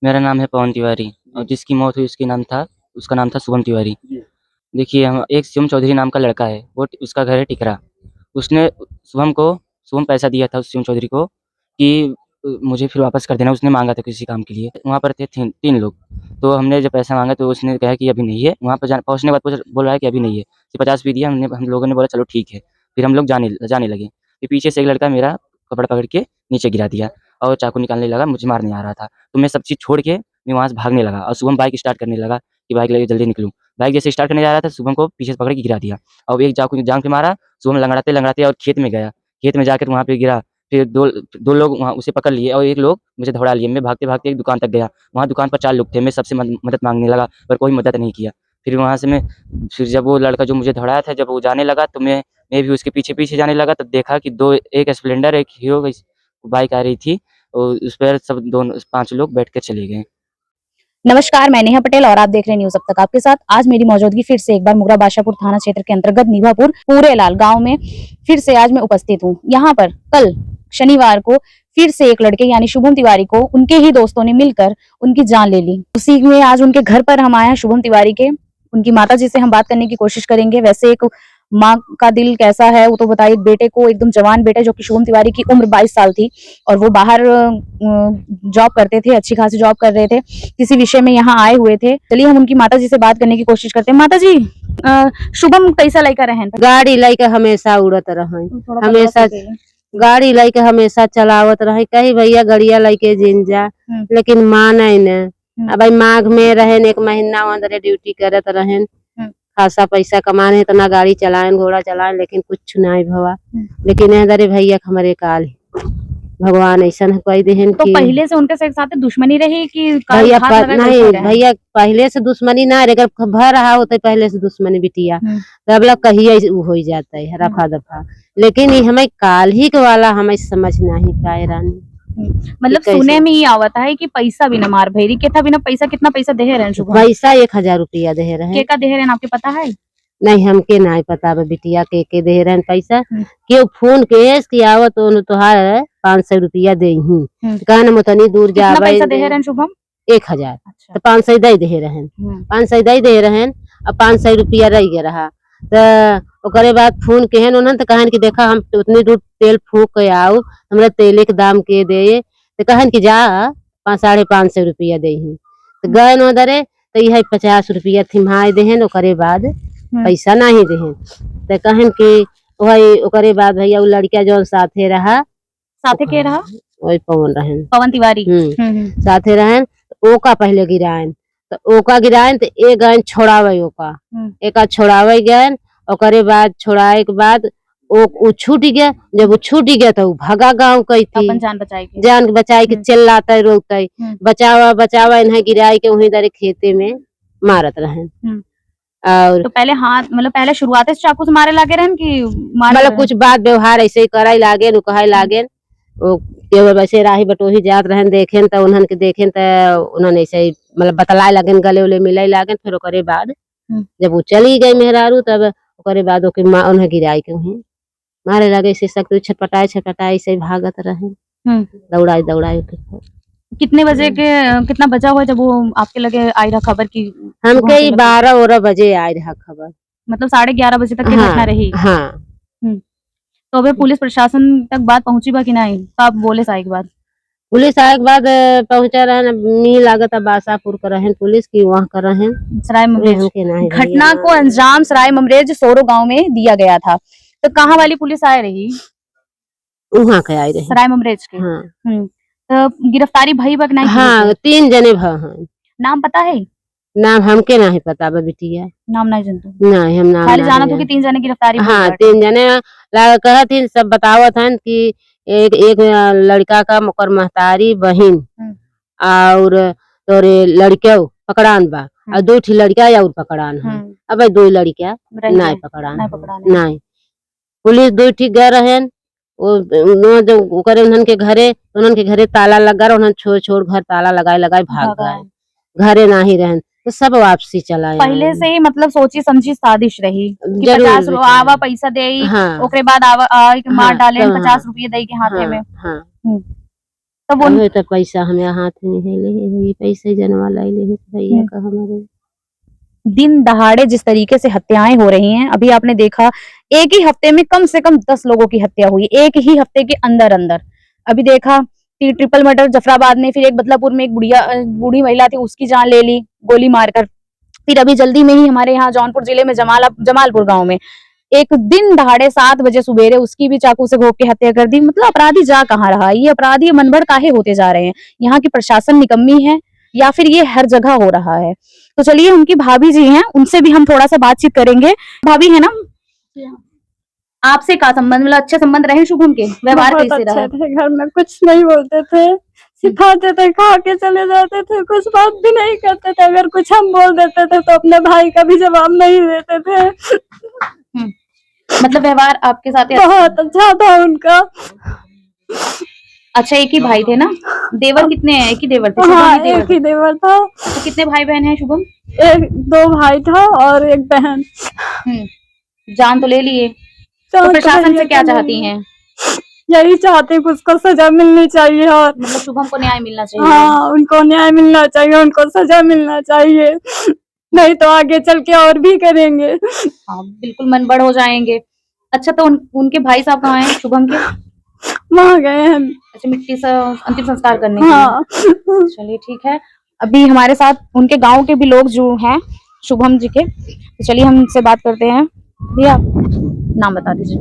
मेरा नाम है पवन तिवारी और जिसकी मौत हुई उसका नाम था शुभम तिवारी। देखिए हम एक शिवम चौधरी नाम का लड़का है, वो उसका घर है टिकरा। उसने शुभम पैसा दिया था उस शिवम चौधरी को कि मुझे फिर वापस कर देना। उसने माँगा था किसी काम के लिए। वहाँ पर थे 3 लोग। तो हमने जब पैसा माँगा तो उसने कहा कि अभी नहीं है। वहाँ पर पहुँचने के बाद बोल रहा है कि अभी नहीं है। फिर 50 भी दिया हम लोगों ने बोला चलो ठीक है। फिर हम लोग जाने लगे। फिर पीछे से एक लड़का मेरा कपड़ा पकड़ के नीचे गिरा दिया और चाकू निकालने लगा, मुझे मारने आ रहा था। तो मैं सब चीज़ छोड़ के मैं वहाँ से भागने लगा और शुभम बाइक स्टार्ट करने लगा कि बाइक लेके जल्दी निकलूँ। बाइक जैसे स्टार्ट करने जा रहा था, शुभम को पीछे से पकड़ के गिरा दिया और एक चाकू जान पे मारा। शुभम लंगड़ाते-लंगड़ाते और खेत में गया। खेत में जाकर वहाँ पे गिरा। फिर 2 लोग वहाँ उसे पकड़ लिए और 1 लोग मुझे दौड़ा लिए। मैं भागते-भागते एक दुकान तक गया। वहाँ दुकान पर 4 लोग थे। मैं सबसे मदद माँगने लगा पर कोई मदद नहीं किया। फिर जब वो लड़का जो मुझे दौड़ाया था, जब वो जाने लगा तो मैं भी उसके पीछे-पीछे जाने लगा। तब देखा कि एक स्प्लेंडर, एक हीरो की बाइक आ रही थी और उस पर सब दोनों 5 लोग बैठ के चले गए। नमस्कार, मैं नेहा पटेल और आप देख रहे हैं न्यूज अब तक। आपके साथ आज मेरी मौजूदगी फिर से एक बार मुगरा बादशाहपुर थाना क्षेत्र के अंतर्गत निभापुर पूरेलाल गांव में फिर से आज मैं उपस्थित हूं। यहां पर कल शनिवार को फिर से एक लड़के यानी शुभम तिवारी को उनके ही दोस्तों ने मिलकर उनकी जान ले ली। उसी में आज उनके घर पर हम आए हैं शुभम तिवारी के। उनकी माता जी से हम बात करने की कोशिश करेंगे। वैसे एक माँ का दिल कैसा है वो तो बताइए। बेटे को, एकदम जवान बेटे जो कि शुभम तिवारी की उम्र 22 साल थी और वो बाहर जॉब करते थे, अच्छी खासी जॉब कर रहे थे। किसी विषय में यहाँ आए हुए थे। चलिए हम उनकी माता जी से बात करने की कोशिश करते हैं। माता जी, शुभम कैसा लड़का रहन? गाड़ी लेके हमेशा उड़त रहे, हमेशा गाड़ी लेके हमेशा चलावत रहे। कही भैया गड़िया लेके जिन जा, लेकिन माने न। अब भाई माघ में रहन 1 महीना अंदर ड्यूटी करत रहन, खासा पैसा कमाने, इतना गाड़ी चलाएन, घोड़ा चलाएन, लेकिन कुछ नहीं भवा। लेकिन इधर भैया हमारे काल भगवान ऐसा कोई देहन तो पहले से उनके साथ दुश्मनी रही कि भैया नहीं भैया पहले से दुश्मनी ना रहे। अगर भर रहा होता पहले से दुश्मनी बिटिया तब लग कहिए हो जाता है रफा दफा। लेकिन ये हमें काल ही के वाला हमें समझ नहीं पाए रानी। मतलब सुने में ही आवता है कि पैसा बिना मार भैरी के था, बिना पैसा कितना पैसा दे रहे हैं? पैसा 1000 रुपया दे रहे हैं। दे रहे हैं आपके पता है? नहीं हमके नहीं पता बिटिया के दे रहे पैसा। क्यों फोन केस की आवत तो तुहार 500 रुपया दे कहना मुतनी दूर जावे दे रहे हैं शुभम 1000। तो 500 दे रहे 500 दे रहे। अब 500 रुपया रह गया रहा। तो ओकरे बाद फोन केहन उन्हन तो कहन कि देखा हम उतनी दूर तेल फूक के आओ, हमरा तेले के दाम के दे। तो कहन कि जा 550 रुपया दे। तो गए उधरे तो यह 50 रुपया थिमाए देहन। ओकरे बाद पैसा नहीं देहन। तो कहन कि वही ओकरे बाद भैया वो लड़का जो साथे रहा, साथे के रहा वही पवन तिवारी साथे रहन। ओका पहले गिरायन, तो ओका गिरायन तो एक गए छोड़ावे ओका, एक छोड़ावे गए। ओकरे बाद छोड़ाए के बाद वो छूट गया। जब वो छूट गया तो भागा गाँव कही थी जान बचाई के चिल्लाते रोकते बचावा बचावा। इन्हें गिराई के वहीं दरे खेते में मारत रहे। और तो पहले हाथ मतलब पहले शुरुआत से चाकू से मारे लागे रहन कि मतलब कुछ बात व्यवहार ऐसे ही कराई लागे कहे लागे। वो वैसे राही बटोही जात रहन देखें तो उन्हन के देखें तो उन्होंने ऐसे ही मतलब बतलाए लगन, गले उले मिले लागन। फिर ओकरे बाद जब वो चली गई मेहरारू तब ओकरे बाद ओके उन्हें गिराई के वहीं मारे लगे। ऐसे सकते छटपटाए ऐसे भागत रहे दौड़ाई दौड़ाई। कितने बजे के कितना बजा हुआ जब वो आपके लगे आई रहा खबर की? हमके 12-12 बजे आई रहा खबर। मतलब 11:30 बजे तक की घटना रही। हाँ। तो अबे पुलिस प्रशासन तक बात पहुंची बा कि नहीं? कब बोले साई के बाद? पुलिस आए के बाद पहुंचा रहे मी लागत बासापुर कर रहे पुलिस की वहाँ कर रहे सराय ममरेज। घटना को अंजाम सराय ममरेज सोरो गांव में दिया गया था। तो कहाँ वाली पुलिस आए रही? वहाँ के आई रही सराय ममरेज के। हाँ। तो गिरफ्तारी भई बक नहीं? हाँ 3 जने नाम पता है? नाम हमके नहीं पता बिटिया, नाम नहीं जानते? नहीं हम नाम खाली जाना तो कि 3 जने गिरफ्तारी। हाँ 3 जने कहत थी सब बतावत हन कि एक लड़का का मुकर महतारी बहिन और तोरे लड़के पकड़ान बा और 2 ठी लड़का और पकड़ान है। अब 2 लड़का नहीं पकड़ान नहीं। पुलिस 2 ठी गए रहन उन्हन के घरे ताला लगा उन्हन छोड़ घर ताला लगाए भाग गए। घरे नहीं रहन तो सब वापसी चला। पहले से ही मतलब सोची समझी साजिश रही कि 50 आवा पैसा दे। हाँ। ओकरे बाद आवा मार डाले 50 रुपये दे के हाथे में। हाँ। तब वो अबे तो पैसा हमें हाथ में नहीं ले, ये पैसे जनवा लाई ले भैया का हमारे। दिन दहाड़े जिस तरीके से हत्याएं हो रही हैं, अभी आपने देखा एक ही हफ्ते में कम से कम 10 लोगों की हत्या हुई, एक ही हफ्ते के अंदर अंदर। अभी देखा ट्रिपल मर्डर जफराबाद में, फिर एक बदलापुर में एक बूढ़ी महिला थी, उसकी जान ले ली गोली मारकर। फिर अभी जल्दी में ही हमारे यहाँ जौनपुर जिले में जमालपुर गांव में एक दिन दहाड़े 7 बजे सुबेरे उसकी भी चाकू से घोंप के हत्या कर दी। मतलब अपराधी जा कहाँ रहा? ये अपराधी मनभर काहे होते जा रहे हैं? यहाँ की प्रशासन निकम्मी है या फिर ये हर जगह हो रहा है? तो चलिए, उनकी भाभी जी हैं, उनसे भी हम थोड़ा सा बातचीत करेंगे। भाभी है ना, आपसे का संबंध, मतलब अच्छे संबंध रहे शुभम के? व्यवहार बहुत कैसे रहा? अच्छे थे, घर में कुछ नहीं बोलते थे, सिखाते थे, खा के चले जाते थे, कुछ बात भी नहीं करते थे। अगर कुछ हम बोल देते थे तो अपने भाई का भी जवाब नहीं देते थे। मतलब व्यवहार आपके साथ बहुत अच्छा था उनका। अच्छा, एक ही भाई थे ना? देवर कितने हैं? एक ही देवर थे? हाँ, शुभम ही एक ही देवर था। तो कितने भाई बहन हैं शुभम? एक 2 भाई था और एक बहन। जान तो ले लिए, तो प्रशासन से क्या चाहती हैं? यही चाहते कि उसको सजा मिलनी चाहिए और मतलब शुभम को न्याय मिलना चाहिए। हाँ, उनको न्याय मिलना चाहिए, उनको सजा मिलना चाहिए, नहीं तो आगे चल के और भी करेंगे। हाँ, बिल्कुल मन बड़ हो जाएंगे। अच्छा, तो उनके भाई साहब कहाँ हैं शुभम के? वहाँ गए हैं। अच्छा, मिट्टी से अंतिम संस्कार करने के लिए। हाँ। चलिए ठीक है। अभी हमारे साथ उनके गांव के भी लोग जो हैं शुभम जी के, तो चलिए हम उनसे बात करते हैं। भैया नाम बता दीजिए,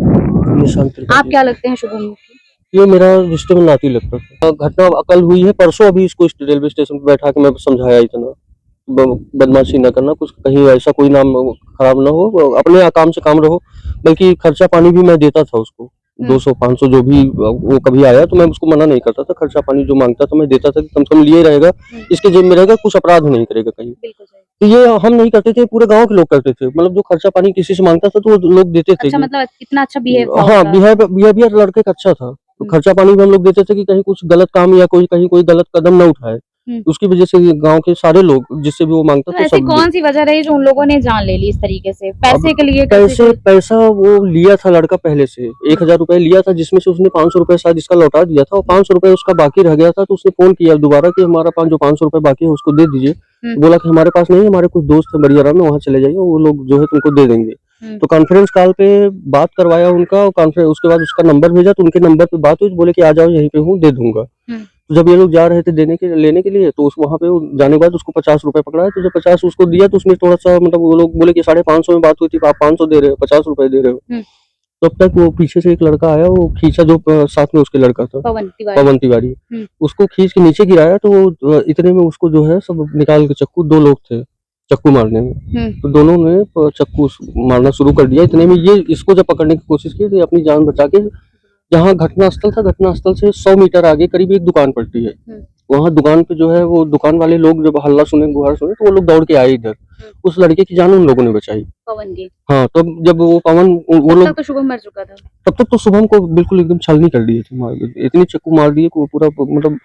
आप क्या लगते हैं शुभम की? ये मेरा रिश्ते में नाती लगता था। घटना कल हुई है, परसों अभी इसको रेलवे स्टेशन पे बैठा के मैं समझाया इतना बदमाशी न करना, कुछ कहीं ऐसा कोई नाम खराब ना हो, अपने काम से काम रहो। बल्कि खर्चा पानी भी मैं देता था उसको, 200-500 जो भी वो कभी आया तो मैं उसको मना नहीं करता था। खर्चा पानी जो मांगता था मैं देता था कि कम से कम लिए रहेगा, इसके जेब में रहेगा, कुछ अपराध नहीं करेगा कहीं। तो ये हम नहीं करते थे, पूरे गांव के लोग करते थे। मतलब जो खर्चा पानी किसी से मांगता था तो वो लोग देते थे। अच्छा, मतलब इतना अच्छा बिहेव? हाँ, बिहेवियर लड़के का अच्छा था। तो खर्चा पानी भी हम लोग देते थे कि कहीं कुछ गलत काम या कहीं कोई गलत कदम न उठाए। उसकी वजह से गांव के सारे लोग जिससे भी वो मांगता तो था ऐसी सब कौन सी वजह रही जो उन लोगों ने जान ले ली इस तरीके से? पैसे के लिए? पैसा वो लिया था लड़का पहले से, 1000 रुपए लिया था, जिसमें से उसने 500 रुपए शायद इसका लौटा दिया था और 500 रुपए उसका बाकी रह गया था। तो उसने फोन किया दोबारा कि हमारा 500 रुपए बाकी है उसको दे दीजिए। बोला कि हमारे पास नहीं, हमारे कुछ दोस्त है बरियारा में, वहाँ चले जाइए, वो लोग जो है तुमको दे देंगे। तो कॉन्फ्रेंस कॉल पे बात करवाया उनका, कॉन्फ्रेंस उसके बाद उसका नंबर भेजा, तो उनके नंबर पे बात हुई, बोले कि आ जाओ यहीं पे हूँ, दे दूंगा। तो जब ये लोग जा रहे थे लेने के लिए, तो वहाँ पे जाने के बाद उसको 50 रुपए पकड़ा है। तो जब 50 उसको दिया तो उसने थोड़ा सा, मतलब वो लोग बोले कि 550 में बात हुई थी, आप 500 दे रहे हो, 50 रुपए दे रहे हो। तब तक वो पीछे से एक लड़का आया, वो खींचा, जो साथ में उसके लड़का था पवन तिवारी, उसको खींच के नीचे गिराया। तो इतने में उसको जो है सब निकाल के चाकू, 2 लोग थे चक्कू मारने में, तो दोनों ने चक्कू मारना शुरू कर दिया। इतने में ये इसको जब पकड़ने की कोशिश की तो अपनी जान बचा के, जहाँ घटनास्थल था, घटनास्थल से 100 मीटर आगे करीब एक दुकान पड़ती है, वहाँ दुकान पे जो है वो दुकान वाले लोग जब हल्ला सुने, गुहार सुने, तो वो लोग दौड़ के आए इधर। उस लड़के की जान उन लोगों ने बचाई, पवन की। हाँ, तब जब वो पवन, वो लोग, तो शुभम मर चुका था। तब तक तो शुभम को बिल्कुल एकदम छलनी कर दिए थे, इतनी चक्कू मार दिए कि वो पूरा, मतलब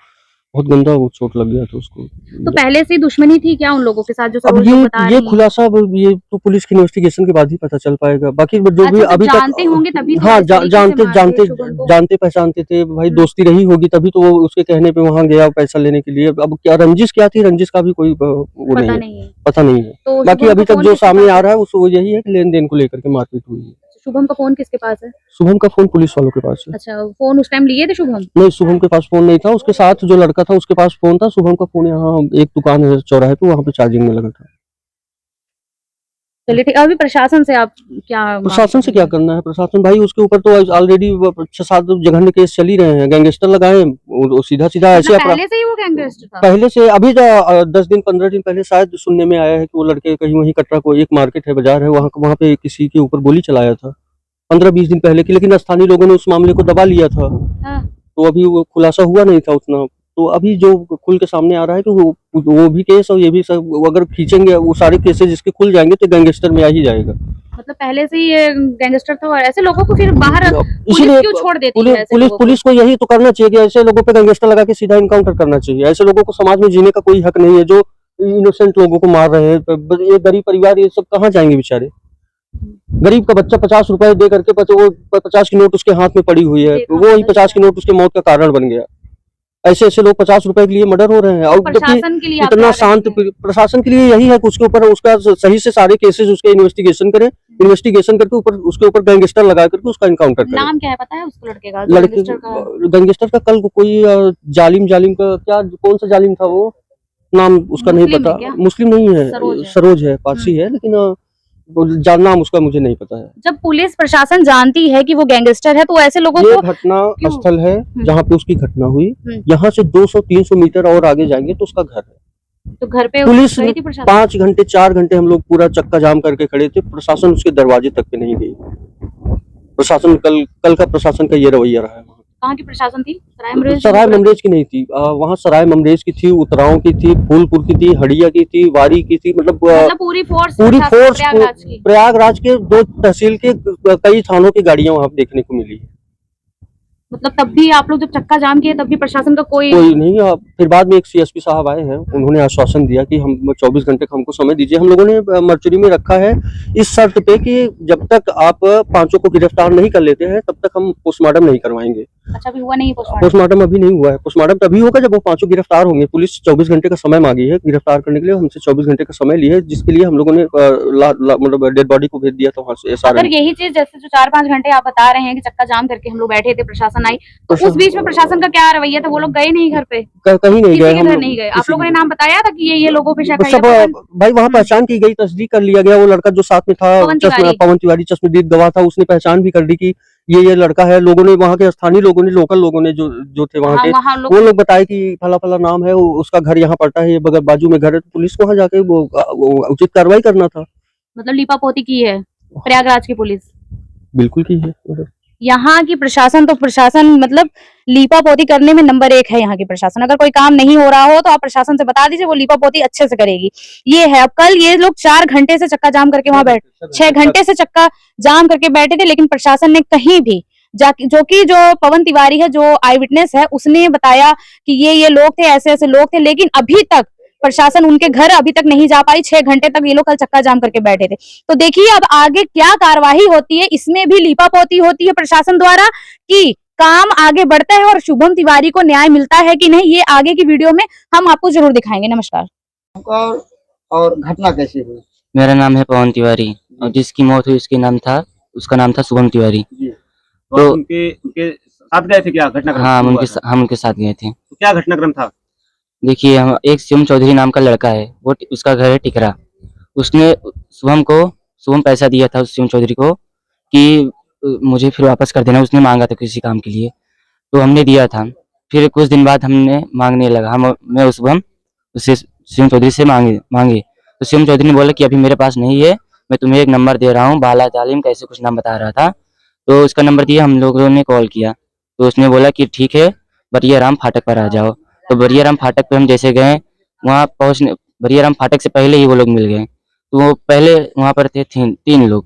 बहुत गंदा वो चोट लग गया था उसको। तो पहले से दुश्मनी थी क्या उन लोगों के साथ जो सब अब ये खुलासा ये तो पुलिस की इन्वेस्टिगेशन के बाद ही पता चल पाएगा। बाकी जो भी अभी तक जानते होंगे तभी तो हाँ, इस तरीके से जानते पहचानते थे भाई, दोस्ती रही होगी तभी तो वो उसके कहने पे वहाँ गया पैसा लेने के लिए। अब क्या रंजिश क्या थी, रंजिश का भी कोई वो नहीं है, पता नहीं है। बाकी अभी तक जो सामने आ रहा है वो यही है कि लेन देन को लेकर के मारपीट हुई है। शुभम का फोन किसके पास है? शुभम का फोन पुलिस वालों के पास है। अच्छा, फोन उस टाइम लिए थे शुभम? नहीं, शुभम के पास फोन नहीं था, उसके साथ जो लड़का था उसके पास फोन था। शुभम का फोन यहाँ एक दुकान है चौराहे पे, वहाँ पे चार्जिंग में लगा था। चलिए ठीक। अभी प्रशासन से आप क्या? प्रशासन से क्या करना है? प्रशासन भाई उसके ऊपर तो ऑलरेडी 6-7 जघन्य केस चल ही रहे हैं, गैंगस्टर लगाए, सीधा ऐसे पहले से ही वो गैंगस्टर था? पहले से, अभी 10 दिन 15 दिन पहले शायद सुनने में आया है कि वो लड़के कहीं वहीं कटरा को एक मार्केट है, बाजार है, वहाँ पे किसी के ऊपर गोली चलाया था 15-20 दिन पहले की, लेकिन स्थानीय लोगों ने उस मामले को दबा लिया था। तो अभी वो खुलासा हुआ नहीं था उतना। तो अभी जो खुल के सामने आ रहा है कि वो भी केस और ये भी सब अगर खींचेंगे, वो सारे केसेस जिसके खुल जाएंगे तो गैंगस्टर में आ ही जाएगा। मतलब पहले से ही ये गैंगस्टर था, और ऐसे लोगों को फिर बाहर पुलिस क्यों छोड़ देती है? पुलिस को यही तो करना चाहिए कि ऐसे लोगों पे गैंगस्टर लगा के सीधा इनकाउंटर करना चाहिए। ऐसे लोगों को समाज में जीने का कोई हक नहीं है, जो इनोसेंट लोगों को मार रहे हैं। ये गरीब परिवार, ये सब कहाँ जाएंगे बेचारे? गरीब का बच्चा 50 रुपए दे करके, वो 50 की नोट उसके हाथ में पड़ी हुई है, वो ही 50 की नोट उसके मौत का कारण बन गया। ऐसे ऐसे लोग 50 रुपए के लिए मर्डर हो रहे हैं। और जबकि प्रशासन के लिए आप इतना क्या शांत कहते हैं? प्रशासन के लिए यही है कि उसके ऊपर उसका सही से सारे केसेस उसके इन्वेस्टिगेशन करें, इन्वेस्टिगेशन करके ऊपर उसके ऊपर गैंगस्टर लगा करके उसका इनकाउंटर करें। नाम क्या है पता है उस लड़के का जो लड़के गैंगस्टर का? गैंगस्टर का कल कोई जालिम जालिम का क्या कौन सा जालिम था वो नाम उसका नहीं मुस्लिम है पता। क्या? मुस्लिम नहीं है, सरोज है। सरोज है, पारसी है, लेकिन नाम उसका मुझे नहीं पता है। जब पुलिस प्रशासन जानती है कि वो गैंगस्टर है तो ऐसे लोगों ये को घटना क्यों? स्थल है जहाँ पे उसकी घटना हुई। हम्म। यहाँ से 200-300 मीटर और आगे जाएंगे तो उसका घर है। तो घर पे पुलिस गई थी प्रशासन? 5 घंटे 4 घंटे हम लोग पूरा चक्का जाम करके खड़े थे, प्रशासन उसके दरवाजे तक पे नहीं गई। प्रशासन कल का प्रशासन का ये रवैया रहा है। कहाँ की प्रशासन थी? सराय सराय ममरेज की नहीं थी, वहाँ सराय ममरेज की थी, उतराव की थी, फूलपुर की थी, हड़िया की थी, वारी की थी, मतलब पूरी फोर्स प्रयागराज के 2 तहसील के कई थानों की गाड़ियां वहाँ देखने को मिली। मतलब तब भी आप लोग जब चक्का जाम किए तब भी प्रशासन का कोई नहीं। फिर बाद में एक सीएसपी साहब आए हैं, उन्होंने आश्वासन दिया कि हम 24 घंटे का हमको समय दीजिए। हम लोगों ने मर्चुरी में रखा है इस शर्त पे कि जब तक आप 5 को गिरफ्तार नहीं कर लेते हैं तब तक हम पोस्टमार्टम नहीं करवाएंगे। अच्छा भी हुआ नहीं पोस्टमार्टम? पोस्टमार्टम अभी नहीं हुआ है। पोस्टमार्टम तभी होगा जब वो 5 गिरफ्तार होंगे। पुलिस 24 घंटे का समय मांगी है गिरफ्तार करने के लिए, हमसे 24 घंटे का समय ली है, जिसके लिए हम लोगों ने मतलब डेड बॉडी को भेज दिया था वहाँ से अगर यही चीज जैसे जो 4-5 घंटे आप बता रहे हैं कि चक्का जाम करके हम लोग बैठे थे, प्रशासन आई, तो उस बीच में प्रशासन का क्या रवैया था? वो लोग गए नहीं घर पे? कहीं नहीं किसी गए के हम घर लोग, नहीं गए? आप किसी लोगों ने के- नाम बताया था कि ये लोगों पे शक है? सब भाई वहाँ पहचान की गई, तस्दीक कर लिया गया। वो लड़का जो साथ में था पवन तिवारी चश्मदीद गवाह था, उसने पहचान भी कर ली कि ये लड़का है। लोगों ने वहाँ के स्थानीय लोगों ने, लोकल लोगों ने जो थे वहाँ के, वहाँ वो लोग बताए कि फला फला नाम है, उसका घर यहाँ पड़ता है, ये बगल बाजू में घर है। तो पुलिस को वहाँ जाके वो उचित कार्रवाई करना था। मतलब लीपापोती की है प्रयागराज की पुलिस? बिल्कुल की है। यहाँ की प्रशासन तो प्रशासन मतलब लीपापोती करने में नंबर 1 है यहाँ की प्रशासन। अगर कोई काम नहीं हो रहा हो तो आप प्रशासन से बता दीजिए, वो लीपापोती अच्छे से करेगी। ये है। अब कल ये लोग 4 घंटे से चक्का जाम करके वहां बैठ 6 घंटे से चक्का जाम करके बैठे थे, लेकिन प्रशासन ने कहीं भी जो पवन तिवारी है, जो आई विटनेस है, उसने बताया कि ये लोग थे, ऐसे ऐसे लोग थे, लेकिन अभी तक प्रशासन उनके घर अभी तक नहीं जा पाई। 6 घंटे तक ये लोग कल चक्का जाम करके बैठे थे। तो देखिए अब आगे क्या कार्रवाई होती है, इसमें भी लीपापोती होती है प्रशासन द्वारा कि काम आगे बढ़ता है और शुभम तिवारी को न्याय मिलता है कि नहीं, ये आगे की वीडियो में हम आपको जरूर दिखाएंगे। नमस्कार। और घटना कैसे हुई? मेरा नाम है पवन तिवारी और जिसकी मौत हुई उसका नाम था शुभम तिवारी। तो उनके साथ गए थे क्या घटनाक्रम? हाँ, हम उनके साथ गए थे। तो क्या घटनाक्रम था? देखिए, हम एक शिवम चौधरी नाम का लड़का है, वो उसका घर है टिकरा। उसने शुभम पैसा दिया था उस शिवम चौधरी को कि मुझे फिर वापस कर देना। उसने मांगा था किसी काम के लिए, तो हमने दिया था। फिर कुछ दिन बाद हमने मांगने लगा, मैं उससे शिवम चौधरी से मांगे तो शिवम चौधरी ने बोला कि अभी मेरे पास नहीं है, मैं तुम्हें एक नंबर दे रहा हूँ, बाला जालिम कैसे कुछ नाम बता रहा था। तो उसका नंबर दिया, हम लोगों ने कॉल किया तो उसने बोला कि ठीक है, बरिया राम फाटक पर आ जाओ। तो बरिया राम फाटक पे हम जैसे गए, वहाँ पहुँचने बरिया राम फाटक से पहले ही वो लोग मिल गए। तो वो पहले वहाँ पर थे 3 लोग।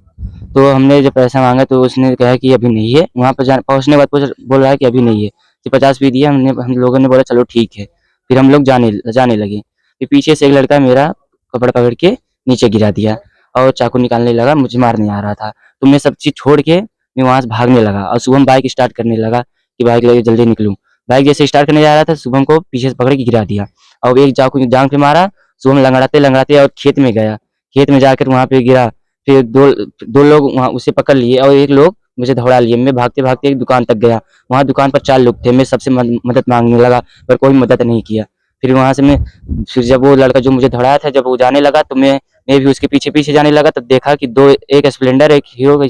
तो हमने जब पैसा मांगा तो उसने कहा कि अभी नहीं है। वहाँ पर पहुँचने के बाद बोल रहा है कि अभी नहीं है। तो 50 भी दिया हम लोगों ने, बोला चलो ठीक है। फिर हम लोग जाने लगे। फिर पीछे से एक लड़का मेरा कपड़ा पकड़ के नीचे गिरा दिया और चाकू निकालने लगा, मुझे मारने आ रहा था। तो मैं सब चीज़ छोड़ के मैं वहाँ से भागने लगा और शुभम बाइक स्टार्ट करने लगा कि बाइक लेके जल्दी निकलूँ। बाइक जैसे स्टार्ट करने जा रहा था, शुभम को पीछे से पकड़ के गिरा दिया और एक चाकू जांघ पे मारा। शुभम लंगड़ाते और खेत में गया। खेत में जाकर वहाँ पे गिरा। फिर दो लोग वहाँ उसे पकड़ लिए और एक लोग मुझे दौड़ा लिए। मैं भागते भागते एक दुकान तक गया। वहाँ दुकान पर 4 लोग थे। मैं सबसे मदद मांगने लगा पर कोई मदद नहीं किया। फिर वहाँ से फिर जब वो लड़का जो मुझे दौड़ाया था, जब वो जाने लगा तो मैं भी उसके पीछे जाने लगा। तब देखा कि एक स्प्लेंडर, एक हीरो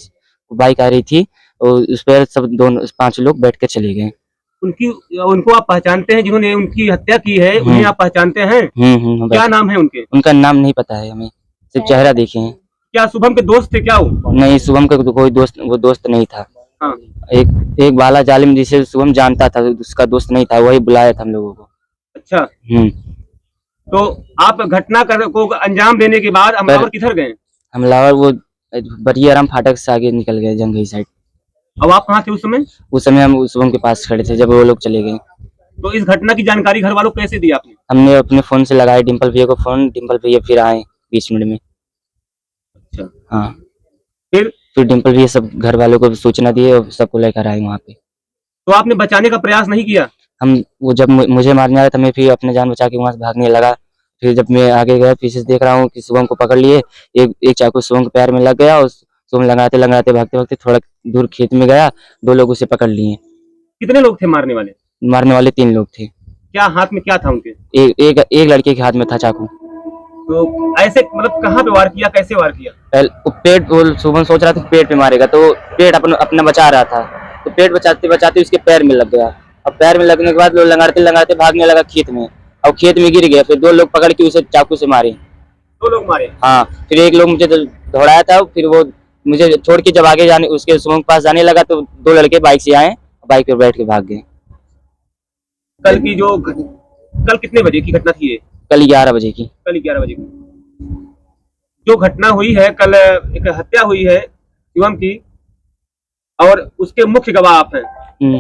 बाइक आ रही थी और उस पर सब 5 लोग बैठ कर चले गए। उनको आप पहचानते हैं जिन्होंने उनकी हत्या की है? उन्हें आप पहचानते हैं? क्या नाम है उनके? उनका नाम नहीं पता है हमें, सिर्फ चेहरा देखे हैं। क्या शुभम के दोस्त थे क्या वो? नहीं, शुभम का कोई दोस्त नहीं था। हाँ। एक बाला जालिम जिसे शुभम जानता था, उसका दोस्त नहीं था, वही बुलाया था हम लोगों को। अच्छा। तो आप घटना को अंजाम देने के बाद हमलावर किधर गए? हमलावर वो बरिया राम फाटक से आगे निकल गए, जंगई साइड। अब आप कहाँ थे उस समय? उस समय हम शुभम के पास खड़े थे जब वो लोग चले गए। तो इस घटना की जानकारी घर वालों को कैसे दी आपने? हमने अपने फोन से लगाया डिम्पल भैया को फोन, डिम्पल भैया फिर आए 20 मिनट में। अच्छा। हाँ। फिर डिम्पल भैया सब घर वालों को सूचना दिए और सबको लेकर आए वहाँ पे। तो आपने बचाने का प्रयास नहीं किया? हम वो जब मुझे मारने आया था, मैं फिर अपने जान बचा के वहाँ से भागने लगा। फिर जब मैं आगे गया, पीछे से देख रहा हूँ कि शुभम को पकड़ लिए। एक चाकू शुभम के पैर में लग गया और शुभम लगाते लगाते भागते भागते थोड़ा दूर खेत में गया। 2 लोग उसे पकड़ लिए। कितने लोग थे मारने वाले? मारने वाले 3 लोग थे। क्या हाथ में क्या था उनके? एक लड़के के हाथ में था चाकू। तो ऐसे मतलब कहाँ पे वार किया, कैसे वार किया? पेट, वो शुभम सोच रहा था पेट पे मारेगा, तो पेट अपना बचा रहा था, तो पेट बचाते बचाते उसके पैर में लग गया। अब पैर में लगने के बाद वो लगाते लगाते भागने लगा खेत में, और खेत में गिर गया। फिर 2 लोग पकड़ के उसे चाकू से मारे। 2 लोग मारे? हाँ, फिर एक लोग मुझे दौड़ाया था, फिर वो मुझे छोड़ के जब आगे जाने उसके शुभम के पास जाने लगा, तो 2 लड़के बाइक से आए, बाइक पर बैठ के भाग गए। कल कितने बजे की घटना थी ये? कल 11 बजे की। कल 11 बजे की जो घटना हुई है, कल एक हत्या हुई है शिवम की, और उसके मुख्य गवाह आप हैं।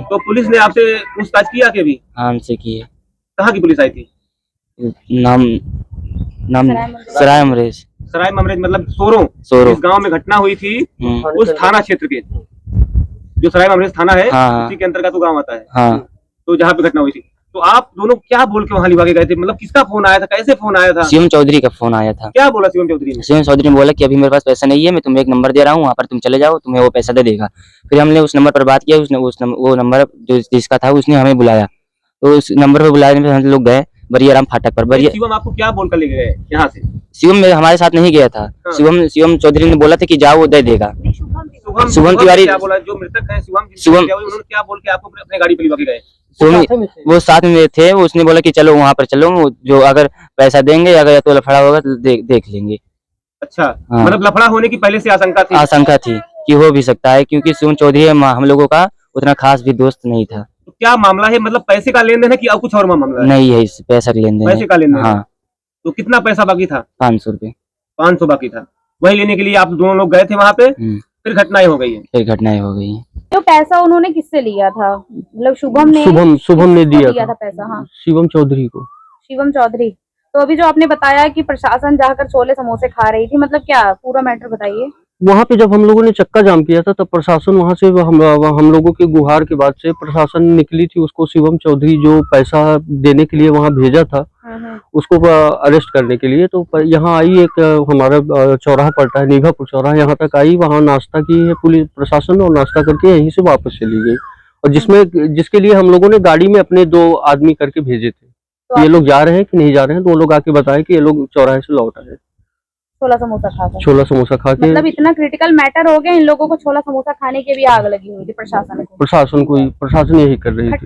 तो पुलिस ने आपसे पूछताछ किया कि भी? हाँ, हमसे की है। कहाँ की पुलिस आई थी? नाम सराय अमरेश। सराय ममरेज मतलब सोरो। इस गांव में घटना हुई थी, उस थाना क्षेत्र के, जो सराय ममरेज थाना है, हाँ, उसी के अंतर्गत वो गांव आता है। हाँ। तो जहाँ पे घटना हुई थी, तो आप दोनों क्या बोल के वहाँ लिवा के गए थे? मतलब किसका फोन आया था, कैसे फोन आया था? शिवम चौधरी का फोन आया था। क्या बोला शिवम चौधरी ने? शिवम चौधरी ने बोला कि अभी मेरे पास पैसा नहीं है, मैं तुम्हें एक नंबर दे रहा हूँ, वहाँ पर तुम चले जाओ, तुम्हें वो पैसा दे देगा। फिर हमने उस नंबर पर बात किया, वो नंबर जो जिसका था उसने हमें बुलाया, तो उस नंबर पर बुलाने में हम लोग गए बरियाराम फाटक पर। शिवम आपको क्या बोलकर ले गए यहाँ से? शिवम हमारे साथ नहीं गया था। हाँ। शिवम चौधरी ने बोला था कि जाओ, वो दे देगा। शुभम तिवारी क्या बोला? जो मृतक है शिवम, उन्होंने क्या बोल के आपको अपने गाड़ी पे लिवा के गए? वो साथ में थे, उसने बोला कि चलो वहाँ पर चलो, जो अगर पैसा देंगे, अगर तो लफड़ा होगा तो देख लेंगे। अच्छा, हाँ। मतलब लफड़ा होने की पहले से आशंका थी? आशंका थी कि हो भी सकता है, क्योंकि शिवम चौधरी हम लोगों का उतना खास भी दोस्त नहीं था। तो क्या मामला है? मतलब पैसे का लेन देन है कि और कुछ और मामला है? नहीं है, पैसा का लेन देन। पैसे का लेन देन? हाँ। तो कितना पैसा बाकी था? 500 रुपए। 500 बाकी था। वही लेने के लिए आप दोनों लोग गए थे वहाँ पे, फिर घटनाएं हो गई है। फिर घटनाएं हो गई हैं। तो पैसा उन्होंने किससे लिया था? मतलब शुभम ने दिया था पैसा? हाँ, शिवम चौधरी को। शिवम चौधरी। तो अभी जो आपने बताया कि प्रशासन जाकर छोले समोसे खा रही थी, मतलब क्या पूरा मैटर बताइए। वहाँ पे जब हम लोगों ने चक्का जाम किया था, तब प्रशासन वहाँ से हम लोगों के गुहार के बाद से प्रशासन निकली थी, उसको शिवम चौधरी जो पैसा देने के लिए वहाँ भेजा था, उसको अरेस्ट करने के लिए। तो यहाँ आई, एक हमारा चौराहा पड़ता है नीभापुर चौराहा, यहाँ तक आई, वहाँ नाश्ता की है पुलिस प्रशासन, और नाश्ता करके यहीं से वापस चली गई। और जिसके लिए हम लोगों ने गाड़ी में अपने 2 आदमी करके भेजे थे, तो ये लोग जा रहे हैं कि नहीं जा रहे हैं, तो वो लोग आके बताए कि ये लोग चौराहे से लौट आए छोला समोसा खा के। मतलब इतना क्रिटिकल मैटर हो गया, इन लोगों को छोला समोसा खाने की भी आग लगी हुई थी प्रशासन को। प्रशासन यही कर रही थी।